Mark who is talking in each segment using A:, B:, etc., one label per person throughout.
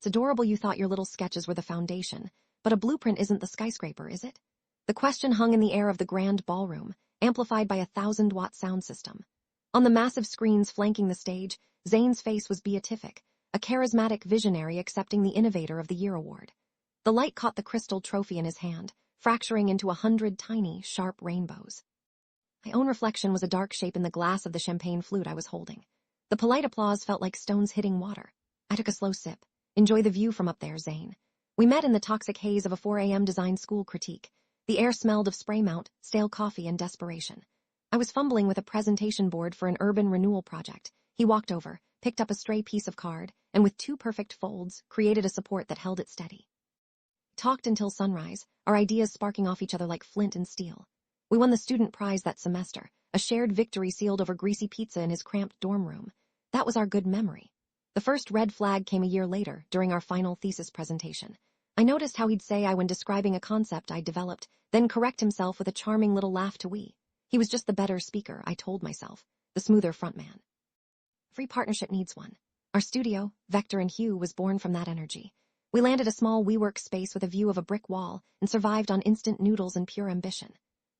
A: It's adorable you thought your little sketches were the foundation, but a blueprint isn't the skyscraper, is it? The question hung in the air of the grand ballroom, amplified by a 1,000-watt sound system. On the massive screens flanking the stage, Zane's face was beatific, a charismatic visionary accepting the Innovator of the Year award. The light caught the crystal trophy in his hand, fracturing into 100 tiny, sharp rainbows. My own reflection was a dark shape in the glass of the champagne flute I was holding. The polite applause felt like stones hitting water. I took a slow sip. Enjoy the view from up there, Zane. We met in the toxic haze of a 4 a.m. design school critique. The air smelled of spray mount, stale coffee, and desperation. I was fumbling with a presentation board for an urban renewal project. He walked over, picked up a stray piece of card, and with 2 perfect folds, created a support that held it steady. Talked until sunrise, our ideas sparking off each other like flint and steel. We won the student prize that semester, a shared victory sealed over greasy pizza in his cramped dorm room. That was our good memory. The first red flag came a year later, during our final thesis presentation. I noticed how he'd say I when describing a concept I'd developed, then correct himself with a charming little laugh to we. He was just the better speaker, I told myself, the smoother frontman. Every partnership needs one. Our studio, Vector and Hue, was born from that energy. We landed a small WeWork space with a view of a brick wall and survived on instant noodles and pure ambition.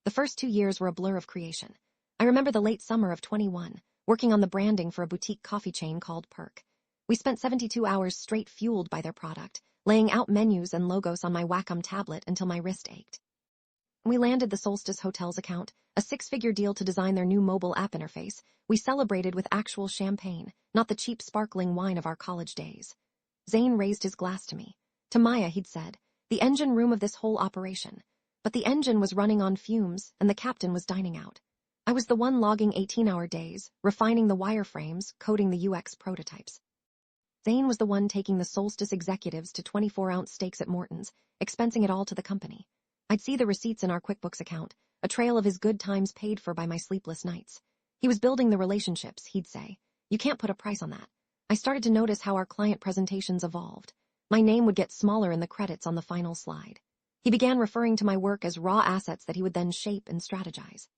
A: The first 2 years were a blur of creation. I remember the late summer of 21, working on the branding for a boutique coffee chain called Perk. We spent 72 hours straight fueled by their product, laying out menus and logos on my Wacom tablet until my wrist ached. We landed the Solstice Hotels account, a 6-figure deal to design their new mobile app interface. We celebrated with actual champagne, not the cheap sparkling wine of our college days. Zane raised his glass to me. To Maya, he'd said, the engine room of this whole operation. But the engine was running on fumes, and the captain was dining out. I was the one logging 18-hour days, refining the wireframes, coding the UX prototypes. Zane was the one taking the Solstice executives to 24-ounce steaks at Morton's, expensing it all to the company. I'd see the receipts in our QuickBooks account, a trail of his good times paid for by my sleepless nights. He was building the relationships, he'd say. You can't put a price on that. I started to notice how our client presentations evolved. My name would get smaller in the credits on the final slide. He began referring to my work as raw assets that he would then shape and strategize.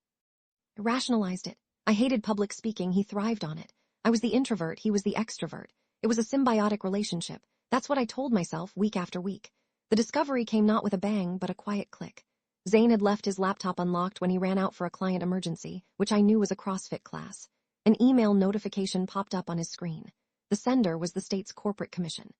A: I rationalized it. I hated public speaking, he thrived on it. I was the introvert, he was the extrovert. It was a symbiotic relationship. That's what I told myself week after week. The discovery came not with a bang, but a quiet click. Zane had left his laptop unlocked when he ran out for a client emergency, which I knew was a CrossFit class. An email notification popped up on his screen. The sender was the state's corporate commission.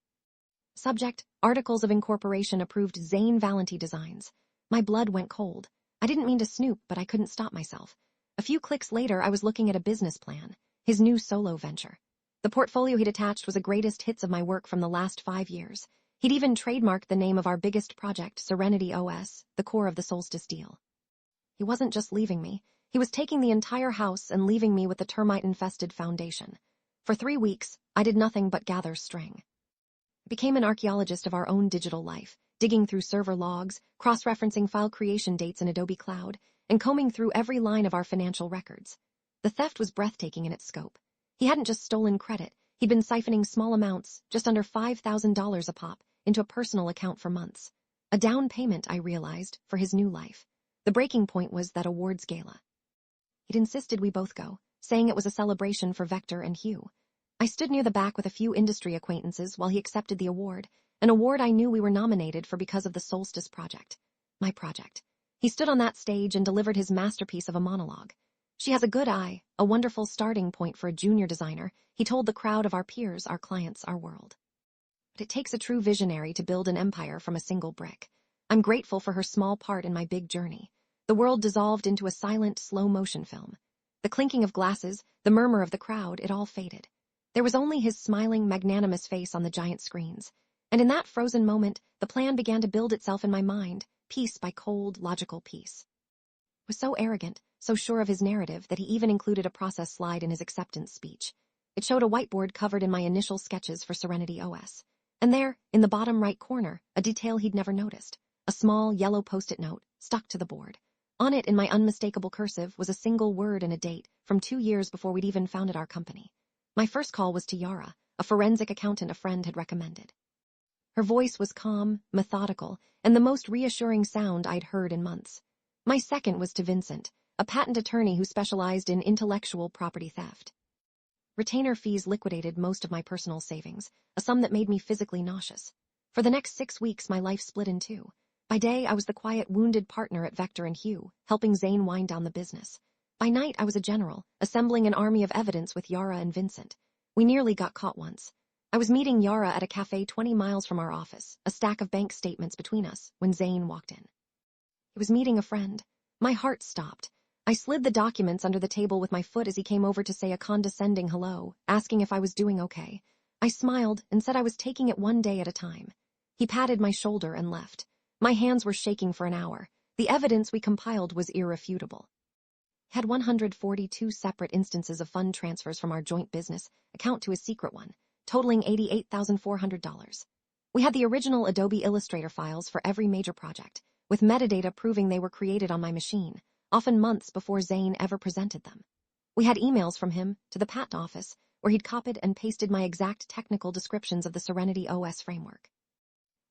A: Subject, Articles of Incorporation approved Zane Valenti Designs. My blood went cold. I didn't mean to snoop, but I couldn't stop myself. A few clicks later, I was looking at a business plan, his new solo venture. The portfolio he'd attached was a greatest hits of my work from the last 5 years. He'd even trademarked the name of our biggest project, Serenity OS, the core of the Solstice deal. He wasn't just leaving me. He was taking the entire house and leaving me with the termite-infested foundation. For 3 weeks, I did nothing but gather string. I became an archaeologist of our own digital life, digging through server logs, cross-referencing file creation dates in Adobe Cloud, and combing through every line of our financial records. The theft was breathtaking in its scope. He hadn't just stolen credit. He'd been siphoning small amounts, just under $5,000 a pop, into a personal account for months. A down payment, I realized, for his new life. The breaking point was that awards gala. He'd insisted we both go, saying it was a celebration for Vector and Hue. I stood near the back with a few industry acquaintances while he accepted the award, an award I knew we were nominated for because of the Solstice project. My project. He stood on that stage and delivered his masterpiece of a monologue. She has a good eye, a wonderful starting point for a junior designer, he told the crowd of our peers, our clients, our world. But it takes a true visionary to build an empire from a single brick. I'm grateful for her small part in my big journey. The world dissolved into a silent, slow-motion film. The clinking of glasses, the murmur of the crowd, it all faded. There was only his smiling, magnanimous face on the giant screens. And in that frozen moment, the plan began to build itself in my mind, piece by cold, logical piece. He was so arrogant, so sure of his narrative that he even included a process slide in his acceptance speech. It showed a whiteboard covered in my initial sketches for Serenity OS. And there, in the bottom right corner, a detail he'd never noticed. A small, yellow post-it note, stuck to the board. On it, in my unmistakable cursive, was a single word and a date, from 2 years before we'd even founded our company. My first call was to Yara, a forensic accountant a friend had recommended. Her voice was calm, methodical, and the most reassuring sound I'd heard in months. My second was to Vincent, a patent attorney who specialized in intellectual property theft. Retainer fees liquidated most of my personal savings, a sum that made me physically nauseous. For the next 6 weeks, my life split in two. By day, I was the quiet, wounded partner at Vector and Hugh, helping Zane wind down the business. By night, I was a general, assembling an army of evidence with Yara and Vincent. We nearly got caught once. I was meeting Yara at a cafe 20 miles from our office, a stack of bank statements between us, when Zane walked in. He was meeting a friend. My heart stopped. I slid the documents under the table with my foot as he came over to say a condescending hello, asking if I was doing okay. I smiled and said I was taking it one day at a time. He patted my shoulder and left. My hands were shaking for an hour. The evidence we compiled was irrefutable. Had 142 separate instances of fund transfers from our joint business account to his secret one, totaling $88,400. We had the original Adobe Illustrator files for every major project, with metadata proving they were created on my machine, often months before Zane ever presented them. We had emails from him to the patent office, where he'd copied and pasted my exact technical descriptions of the Serenity OS framework.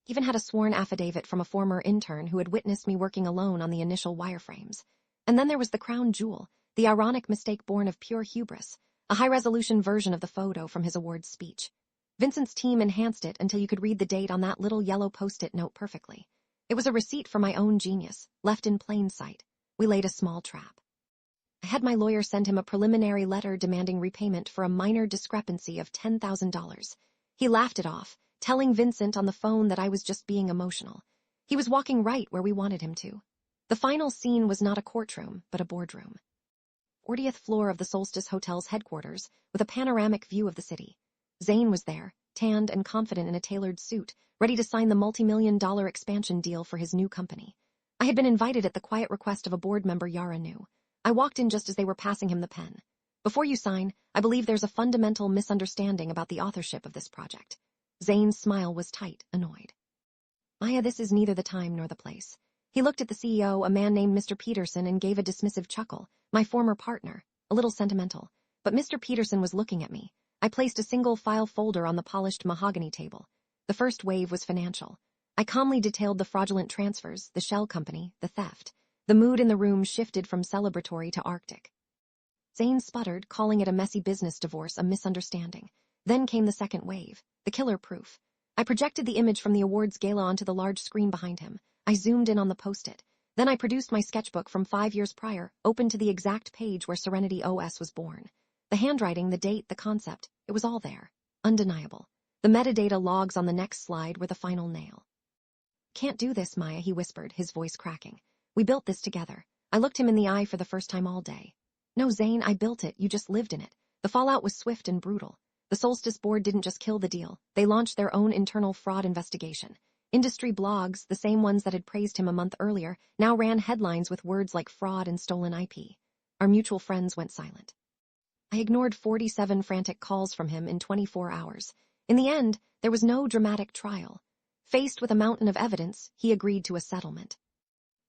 A: He even had a sworn affidavit from a former intern who had witnessed me working alone on the initial wireframes. And then there was the crown jewel, the ironic mistake born of pure hubris, a high-resolution version of the photo from his awards speech. Vincent's team enhanced it until you could read the date on that little yellow post-it note perfectly. It was a receipt for my own genius, left in plain sight. We laid a small trap. I had my lawyer send him a preliminary letter demanding repayment for a minor discrepancy of $10,000. He laughed it off, telling Vincent on the phone that I was just being emotional. He was walking right where we wanted him to. The final scene was not a courtroom, but a boardroom. 40th floor of the Solstice Hotel's headquarters, with a panoramic view of the city. Zane was there, tanned and confident in a tailored suit, ready to sign the multi-million-dollar expansion deal for his new company. I had been invited at the quiet request of a board member Yara knew. I walked in just as they were passing him the pen. Before you sign, I believe there's a fundamental misunderstanding about the authorship of this project. Zane's smile was tight, annoyed. Maya, this is neither the time nor the place. He looked at the CEO, a man named Mr. Peterson, and gave a dismissive chuckle. My former partner, a little sentimental. But Mr. Peterson was looking at me. I placed a single file folder on the polished mahogany table. The first wave was financial. I calmly detailed the fraudulent transfers, the shell company, the theft. The mood in the room shifted from celebratory to arctic. Zane sputtered, calling it a messy business divorce, a misunderstanding. Then came the second wave, the killer proof. I projected the image from the awards gala onto the large screen behind him. I zoomed in on the post-it. Then I produced my sketchbook from 5 years prior, opened to the exact page where Serenity OS was born. The handwriting, the date, the concept, it was all there. Undeniable. The metadata logs on the next slide were the final nail. Can't do this, Maya, he whispered, his voice cracking. We built this together. I looked him in the eye for the first time all day. No, Zane, I built it, you just lived in it. The fallout was swift and brutal. The Solstice board didn't just kill the deal, they launched their own internal fraud investigation. Industry blogs, the same ones that had praised him a month earlier, now ran headlines with words like fraud and stolen IP. Our mutual friends went silent. I ignored 47 frantic calls from him in 24 hours. In the end, there was no dramatic trial. Faced with a mountain of evidence, he agreed to a settlement.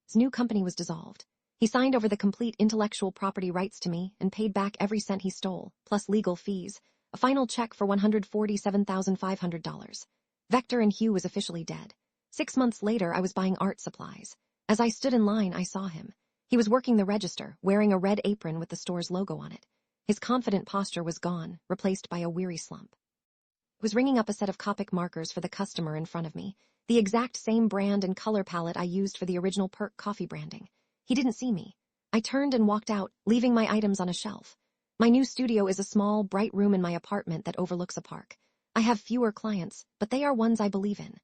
A: His new company was dissolved. He signed over the complete intellectual property rights to me and paid back every cent he stole, plus legal fees, a final check for $147,500. Vector and Hugh was officially dead. 6 months later, I was buying art supplies. As I stood in line, I saw him. He was working the register, wearing a red apron with the store's logo on it. His confident posture was gone, replaced by a weary slump. I was ringing up a set of Copic markers for the customer in front of me, the exact same brand and color palette I used for the original Perk coffee branding. He didn't see me. I turned and walked out, leaving my items on a shelf. My new studio is a small, bright room in my apartment that overlooks a park. I have fewer clients, but they are ones I believe in.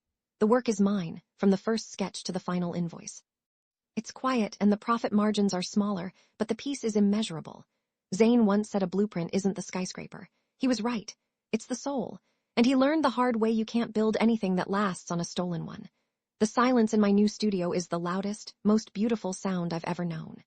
A: The work is mine, from the first sketch to the final invoice. It's quiet and the profit margins are smaller, but the piece is immeasurable. Zane once said a blueprint isn't the skyscraper. He was right. It's the soul. And he learned the hard way you can't build anything that lasts on a stolen one. The silence in my new studio is the loudest, most beautiful sound I've ever known.